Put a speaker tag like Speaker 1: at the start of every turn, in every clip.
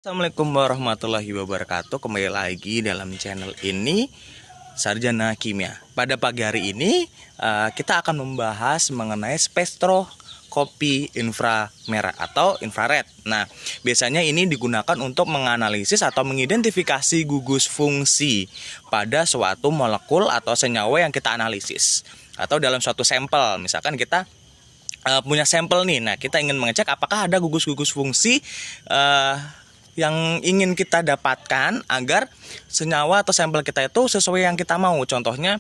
Speaker 1: Assalamualaikum warahmatullahi wabarakatuh. Kembali lagi dalam channel ini Sarjana Kimia. Pada pagi hari ini kita akan membahas mengenai spektroskopi inframerah atau infrared. Nah, biasanya ini digunakan untuk menganalisis atau mengidentifikasi gugus fungsi pada suatu molekul atau senyawa yang kita analisis. Atau dalam suatu sampel, misalkan kita punya sampel nih. Nah, kita ingin mengecek apakah ada gugus-gugus fungsi yang ingin kita dapatkan agar senyawa atau sampel kita itu sesuai yang kita mau. Contohnya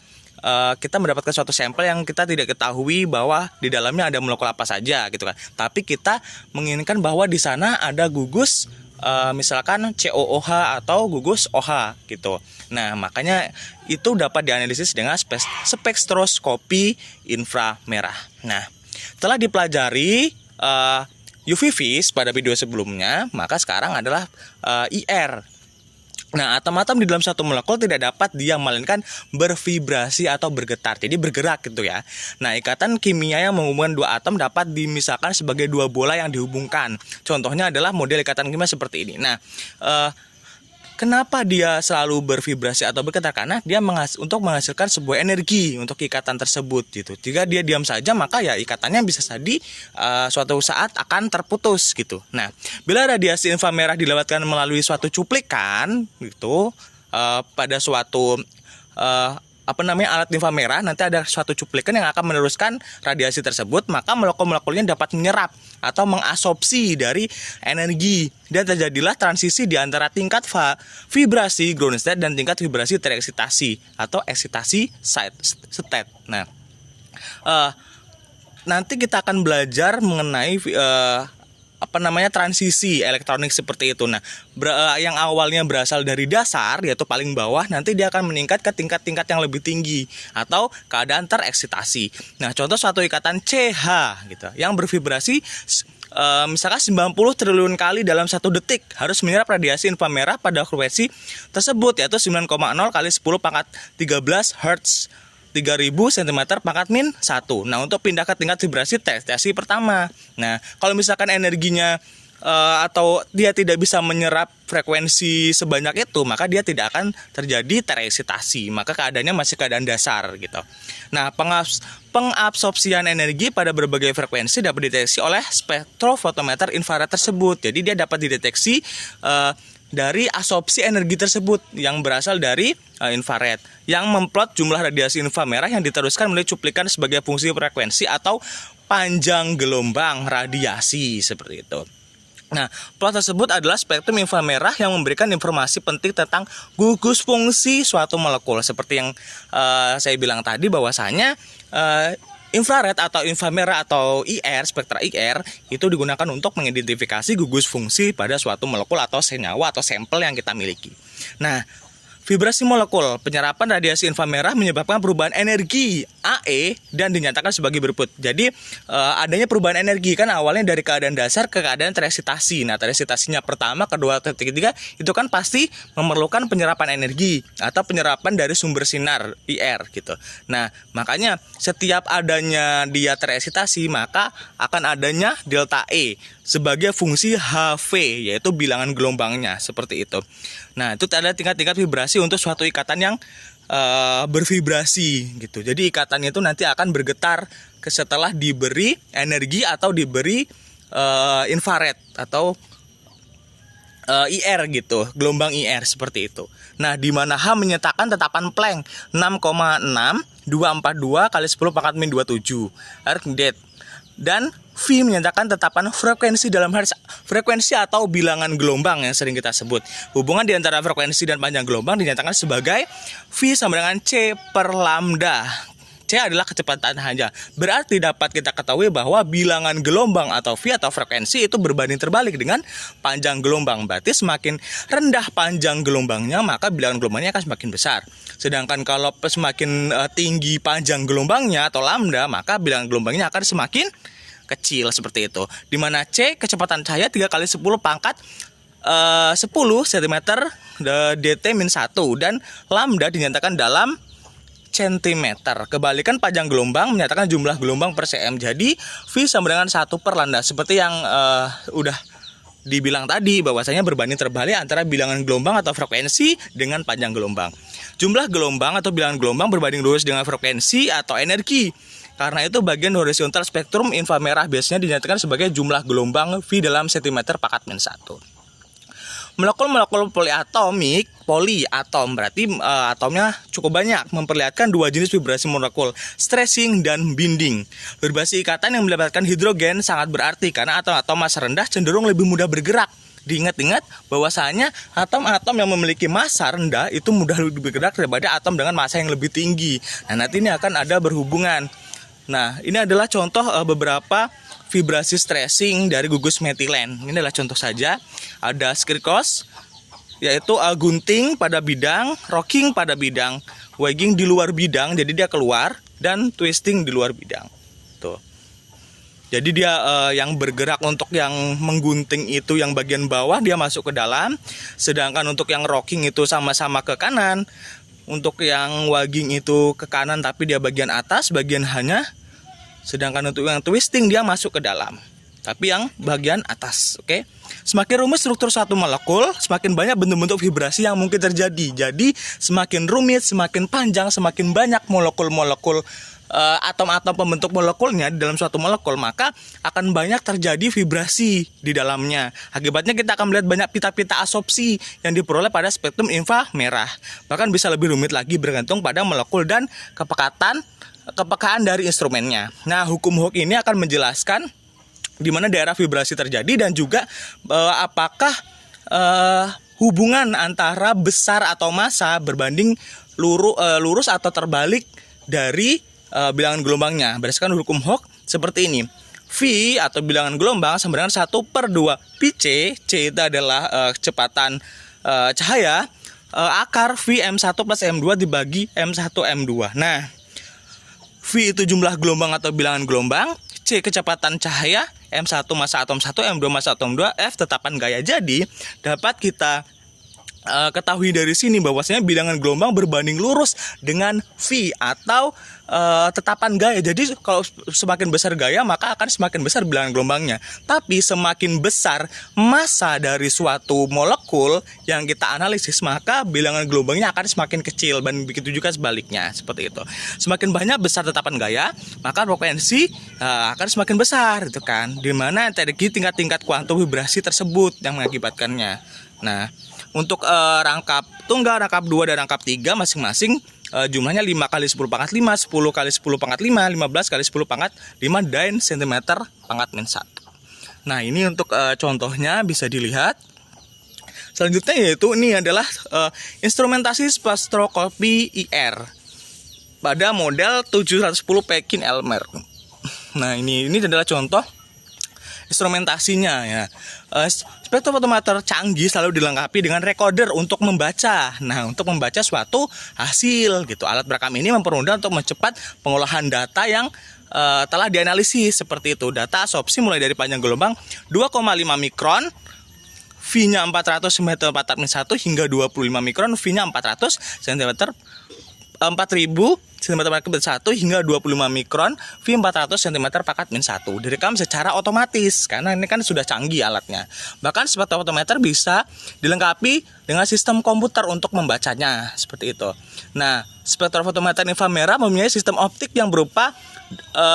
Speaker 1: kita mendapatkan suatu sampel yang kita tidak ketahui bahwa di dalamnya ada molekul apa saja gitu kan. Tapi kita menginginkan bahwa di sana ada gugus misalkan COOH atau gugus OH gitu. Nah, makanya itu dapat dianalisis dengan spektroskopi inframerah. Nah, telah dipelajari UV vis pada video sebelumnya, maka sekarang adalah IR. Nah, atom-atom di dalam satu molekul tidak dapat diam melainkan bervibrasi atau bergetar, jadi bergerak gitu ya. Nah, ikatan kimia yang menghubungkan dua atom dapat dimisalkan sebagai dua bola yang dihubungkan. Contohnya adalah model ikatan kimia seperti ini. Nah, kenapa dia selalu bervibrasi atau bergetar? Karena dia untuk menghasilkan sebuah energi untuk ikatan tersebut gitu. Jika dia diam saja, maka ya ikatannya bisa jadi suatu saat akan terputus gitu. Nah, bila radiasi inframerah dilewatkan melalui suatu cuplikan gitu pada suatu alat inframerah, nanti ada suatu cuplikan yang akan meneruskan radiasi tersebut, maka molekul-molekulnya dapat menyerap atau mengabsorpsi dari energi dan terjadilah transisi di antara tingkat vibrasi ground state dan tingkat vibrasi tereksitasi atau eksitasi state. Nah, nanti kita akan belajar mengenai transisi elektronik seperti itu. Nah, yang awalnya berasal dari dasar yaitu paling bawah, nanti dia akan meningkat ke tingkat-tingkat yang lebih tinggi atau keadaan tereksitasi. Nah, contoh suatu ikatan CH gitu yang bervibrasi misalkan 90 triliun kali dalam 1 detik harus menyerap radiasi inframerah pada frekuensi tersebut yaitu 9,0 kali 10 pangkat 13 Hz 3000 cm pangkat min 1. Nah, untuk pindah ke tingkat vibrasi tereksitasi pertama. Nah, kalau misalkan energinya atau dia tidak bisa menyerap frekuensi sebanyak itu, maka dia tidak akan terjadi tereksitasi. Maka keadaannya masih keadaan dasar gitu. Nah, pengabsorpsian energi pada berbagai frekuensi dapat dideteksi oleh spektrofotometer infrared tersebut. Jadi dia dapat dideteksi dari absorpsi energi tersebut yang berasal dari infrared yang memplot jumlah radiasi inframerah yang diteruskan melalui cuplikan sebagai fungsi frekuensi atau panjang gelombang radiasi seperti itu. Nah, plot tersebut adalah spektrum inframerah yang memberikan informasi penting tentang gugus fungsi suatu molekul seperti yang saya bilang tadi bahwasanya infrared atau inframerah atau IR, spektra IR itu digunakan untuk mengidentifikasi gugus fungsi pada suatu molekul atau senyawa atau sampel yang kita miliki. Nah, vibrasi molekul, penyerapan radiasi inframerah menyebabkan perubahan energi AE dan dinyatakan sebagai berikut. Jadi adanya perubahan energi kan awalnya dari keadaan dasar ke keadaan tereksitasi. Nah, tereksitasinya pertama, kedua, ketiga itu kan pasti memerlukan penyerapan energi atau penyerapan dari sumber sinar IR gitu. Nah, makanya setiap adanya dia tereksitasi maka akan adanya delta E sebagai fungsi HV yaitu bilangan gelombangnya seperti itu. Nah, itu ada tingkat-tingkat vibrasi untuk suatu ikatan yang bervibrasi gitu. Jadi ikatannya itu nanti akan bergetar setelah diberi energi atau diberi infrared atau IR gitu, gelombang IR seperti itu. Nah, di mana H menyatakan tetapan Planck 6,6242 kali 10 pangkat min 27 Archimedes. Dan V menyatakan tetapan frekuensi dalam Hertz, frekuensi atau bilangan gelombang yang sering kita sebut. Hubungan di antara frekuensi dan panjang gelombang dinyatakan sebagai V sama dengan C per lambda. C adalah kecepatan saja. Berarti dapat kita ketahui bahwa bilangan gelombang atau V atau frekuensi itu berbanding terbalik dengan panjang gelombang. Berarti semakin rendah panjang gelombangnya, maka bilangan gelombangnya akan semakin besar. Sedangkan kalau semakin tinggi panjang gelombangnya atau lambda, maka bilangan gelombangnya akan semakin kecil seperti itu. Di mana C kecepatan cahaya 3 kali 10 pangkat 10 cm dt-1 dan lambda dinyatakan dalam centimeter. Kebalikan panjang gelombang menyatakan jumlah gelombang per cm. Jadi V sama dengan 1 per lambda seperti yang udah dibilang tadi bahwasanya berbanding terbalik antara bilangan gelombang atau frekuensi dengan panjang gelombang. Jumlah gelombang atau bilangan gelombang berbanding lurus dengan frekuensi atau energi. Karena itu bagian horizontal spektrum inframerah biasanya dinyatakan sebagai jumlah gelombang V dalam cm pangkat min 1. Molekul-molekul poliatom berarti atomnya cukup banyak, memperlihatkan dua jenis vibrasi molekul, stressing dan binding. Vibrasi ikatan yang melibatkan hidrogen sangat berarti karena atom-atom massa rendah cenderung lebih mudah bergerak. Diingat-ingat bahwasanya atom-atom yang memiliki massa rendah itu mudah lebih bergerak daripada atom dengan massa yang lebih tinggi. Nah, nanti ini akan ada berhubungan. Nah, ini adalah contoh beberapa vibrasi stressing dari gugus metilen. Ini adalah contoh saja. Ada skirkos, yaitu gunting pada bidang, rocking pada bidang, wagging di luar bidang, jadi dia keluar, dan twisting di luar bidang. Tuh. Jadi dia yang bergerak untuk yang menggunting itu yang bagian bawah dia masuk ke dalam, sedangkan untuk yang rocking itu sama-sama ke kanan. Untuk yang wagging itu ke kanan tapi dia bagian atas, bagian hanya. Sedangkan untuk yang twisting dia masuk ke dalam, tapi yang bagian atas. Oke. Semakin rumit struktur suatu molekul, semakin banyak bentuk-bentuk vibrasi yang mungkin terjadi. Jadi semakin rumit, semakin panjang, semakin banyak molekul-molekul atom-atom pembentuk molekulnya di dalam suatu molekul, maka akan banyak terjadi vibrasi di dalamnya. Akibatnya kita akan melihat banyak pita-pita absorpsi yang diperoleh pada spektrum inframerah. Bahkan bisa lebih rumit lagi bergantung pada molekul dan kepekaan dari instrumennya. Nah, hukum Hooke ini akan menjelaskan di mana daerah vibrasi terjadi dan juga apakah hubungan antara besar atau massa berbanding lurus atau terbalik dari bilangan gelombangnya. Berdasarkan hukum Hooke seperti ini. V atau bilangan gelombang sama dengan 1/2 Pc. C itu adalah kecepatan cahaya, akar V M1 plus M2 dibagi M1 M2. Nah, V itu jumlah gelombang atau bilangan gelombang, C kecepatan cahaya, M1 massa atom 1, M2 massa atom 2, F tetapan gaya. Jadi dapat kita ketahui dari sini bahwasanya bilangan gelombang berbanding lurus dengan V atau tetapan gaya. Jadi kalau semakin besar gaya maka akan semakin besar bilangan gelombangnya. Tapi semakin besar massa dari suatu molekul yang kita analisis maka bilangan gelombangnya akan semakin kecil, dan begitu juga sebaliknya seperti itu. Semakin banyak besar tetapan gaya maka frekuensi akan semakin besar, itu kan. Dimana energi tingkat-tingkat kuantum vibrasi tersebut yang mengakibatkannya. Nah, untuk rangkap tunggal, rangkap 2 dan rangkap 3 masing-masing jumlahnya 5 kali 10 pangkat 5, 10 kali 10 pangkat 5, 15 kali 10 pangkat 5 dan cm pangkat min 1. Nah, ini untuk contohnya bisa dilihat. Selanjutnya yaitu ini adalah instrumentasi spektroskopi IR pada model 710 Pekin-Elmer. Nah, ini adalah contoh instrumentasinya ya. Spektrofotometer canggih selalu dilengkapi dengan recorder untuk membaca. Nah, untuk membaca suatu hasil gitu. Alat perekam ini mempermudah untuk mempercepat pengolahan data yang telah dianalisis seperti itu. Data absorpsi mulai dari panjang gelombang 2,5 mikron, V-nya 400 cm pangkat min 1 hingga 25 mikron, V-nya 400 cm 4000 cm pangkat min 1 hingga 25 mikron, V 400 cm pangkat min 1. Direkam secara otomatis karena ini kan sudah canggih alatnya. Bahkan spektrofotometer bisa dilengkapi dengan sistem komputer untuk membacanya seperti itu. Nah, spektrofotometer inframerah mempunyai sistem optik yang berupa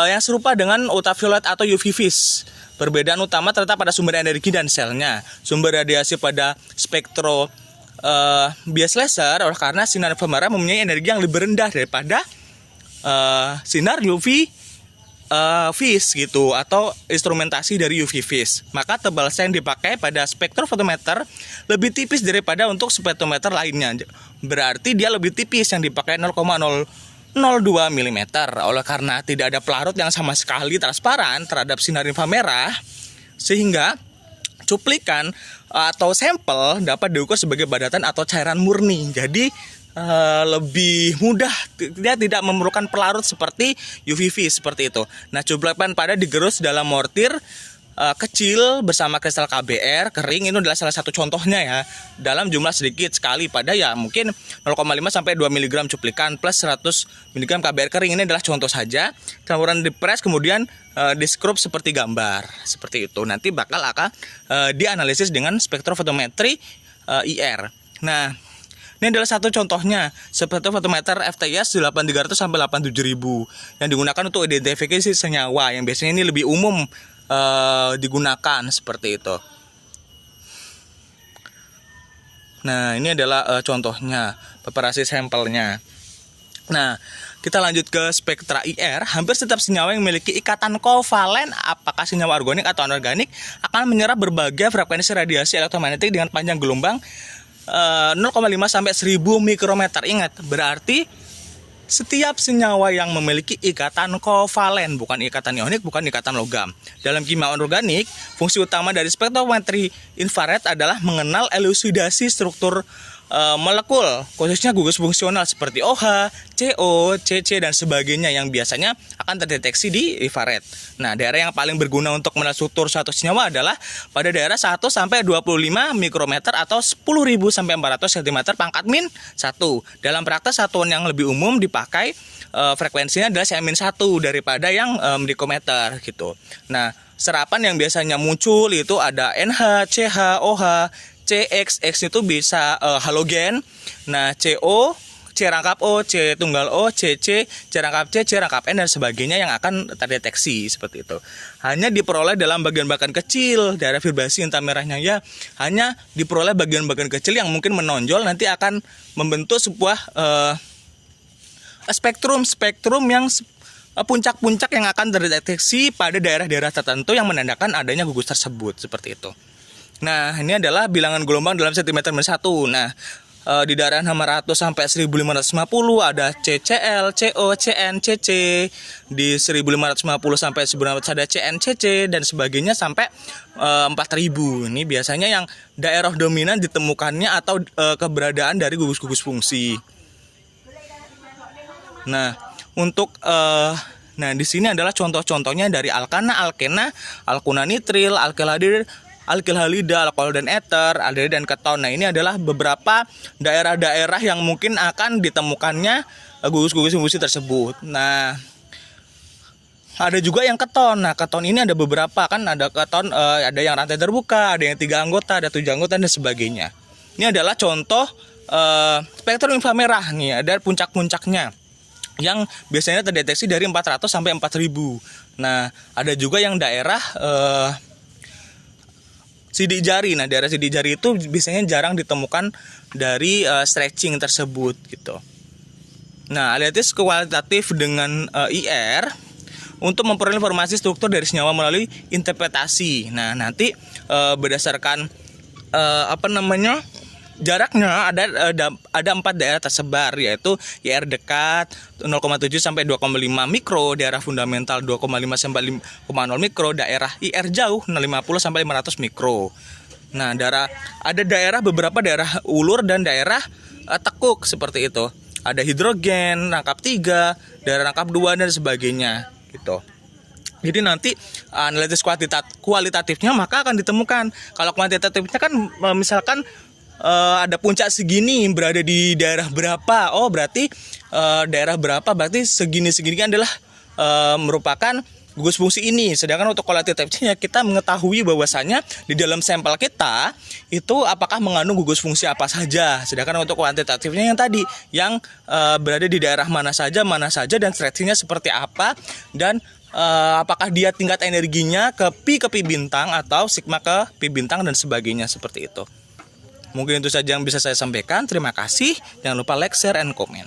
Speaker 1: yang serupa dengan ultraviolet atau UV vis. Perbedaan utama terletak pada sumber energi dan selnya. Sumber radiasi pada spektro bias laser karena sinar inframerah mempunyai energi yang lebih rendah daripada sinar UV vis gitu atau instrumentasi dari UV vis. Maka tebal sel yang dipakai pada spektrofotometer lebih tipis daripada untuk spektrometer lainnya. Berarti dia lebih tipis, yang dipakai 0,002 mm. Oleh karena tidak ada pelarut yang sama sekali transparan terhadap sinar inframerah, sehingga cuplikan atau sampel dapat diukur sebagai padatan atau cairan murni. Jadi lebih mudah, dia tidak memerlukan pelarut seperti UV vis seperti itu. Nah, cuplikan pada digerus dalam mortir kecil bersama kristal KBR kering. Ini adalah salah satu contohnya ya, dalam jumlah sedikit sekali pada ya mungkin 0,5 sampai 2 mg cuplikan plus 100 mg KBR kering. Ini adalah contoh saja. Kemudian dipres, kemudian di scrub seperti gambar seperti itu. Nanti bakal akan dianalisis dengan spektrofotometri IR. Nah, ini adalah satu contohnya, spektrofotometer FTIS 8300 sampai 87000 yang digunakan untuk identifikasi senyawa yang biasanya ini lebih umum digunakan seperti itu. Nah, ini adalah contohnya, preparasi sampelnya. Nah, kita lanjut ke spektra IR. Hampir setiap senyawa yang memiliki ikatan kovalen, apakah senyawa organik atau anorganik, akan menyerap berbagai frekuensi radiasi elektromagnetik dengan panjang gelombang 0,5 sampai 1000 mikrometer. Ingat, berarti setiap senyawa yang memiliki ikatan kovalen, bukan ikatan ionik, bukan ikatan logam. Dalam kimia organik, fungsi utama dari spektrometri infrared adalah mengenal elusidasi struktur molekul, khususnya gugus fungsional seperti OH, CO, CC dan sebagainya yang biasanya akan terdeteksi di infrared. Nah, daerah yang paling berguna untuk mengenal struktur suatu senyawa adalah pada daerah 1 sampai 25 mikrometer atau 10.000 sampai 400 cm pangkat min 1. Dalam praktek satuan yang lebih umum dipakai frekuensinya adalah Cm-1 daripada yang mikometer gitu. Nah, serapan yang biasanya muncul itu ada NH, CH, OH, CX, X itu bisa halogen. Nah, CO, C rangkap O, C tunggal O, CC, C rangkap C, C rangkap N dan sebagainya yang akan terdeteksi seperti itu. Hanya diperoleh dalam bagian-bagian kecil, daerah vibrasi inta merahnya ya hanya diperoleh bagian-bagian kecil yang mungkin menonjol, nanti akan membentuk sebuah spektrum yang puncak-puncak yang akan terdeteksi pada daerah-daerah tertentu yang menandakan adanya gugus tersebut seperti itu. Nah, ini adalah bilangan gelombang dalam cm². Nah, di daerah 600 sampai 1550 ada CCl, CO, CN, CC. Di 1550 sampai 1900 ada CN, CC dan sebagainya sampai 4000. Ini biasanya yang daerah dominan ditemukannya atau keberadaan dari gugus-gugus fungsi. Nah, untuk di sini adalah contoh-contohnya dari alkana, alkena, alkuna nitril, alkil halida, alkohol dan eter, aldehid dan keton. Nah, ini adalah beberapa daerah-daerah yang mungkin akan ditemukannya gugus-gugus fungsi tersebut. Nah, ada juga yang keton. Nah, keton ini ada beberapa, kan ada keton, ada yang rantai terbuka, ada yang 3 anggota, ada 7 anggota dan sebagainya. Ini adalah contoh spektrum inframerah nih, ada puncak-puncaknya yang biasanya terdeteksi dari 400 sampai 4000. Nah, ada juga yang daerah sidik jari. Nah, daerah sidik jari itu biasanya jarang ditemukan dari stretching tersebut gitu. Nah, analisis kualitatif dengan IR untuk memperoleh informasi struktur dari senyawa melalui interpretasi. Nah, nanti berdasarkan jaraknya ada 4 daerah tersebar, yaitu IR dekat 0,7 sampai 2,5 mikro, daerah fundamental 2,5 sampai 5,0 mikro, daerah IR jauh 50 sampai 500 mikro. Nah, ada beberapa daerah ulur dan daerah tekuk seperti itu. Ada hidrogen, rangkap 3, daerah rangkap 2 dan sebagainya gitu. Jadi nanti analisis kualitatifnya maka akan ditemukan. Kalau kuantitatifnya kan misalkan ada puncak segini berada di daerah berapa, oh berarti daerah berapa berarti segini kan adalah merupakan gugus fungsi ini. Sedangkan untuk kualitatifnya kita mengetahui bahwasanya di dalam sampel kita itu apakah mengandung gugus fungsi apa saja. Sedangkan untuk kuantitatifnya yang tadi yang berada di daerah mana saja dan stretchingnya seperti apa, dan apakah dia tingkat energinya ke pi bintang atau sigma ke pi bintang dan sebagainya seperti itu. Mungkin itu saja yang bisa saya sampaikan. Terima kasih. Jangan lupa like, share, and comment.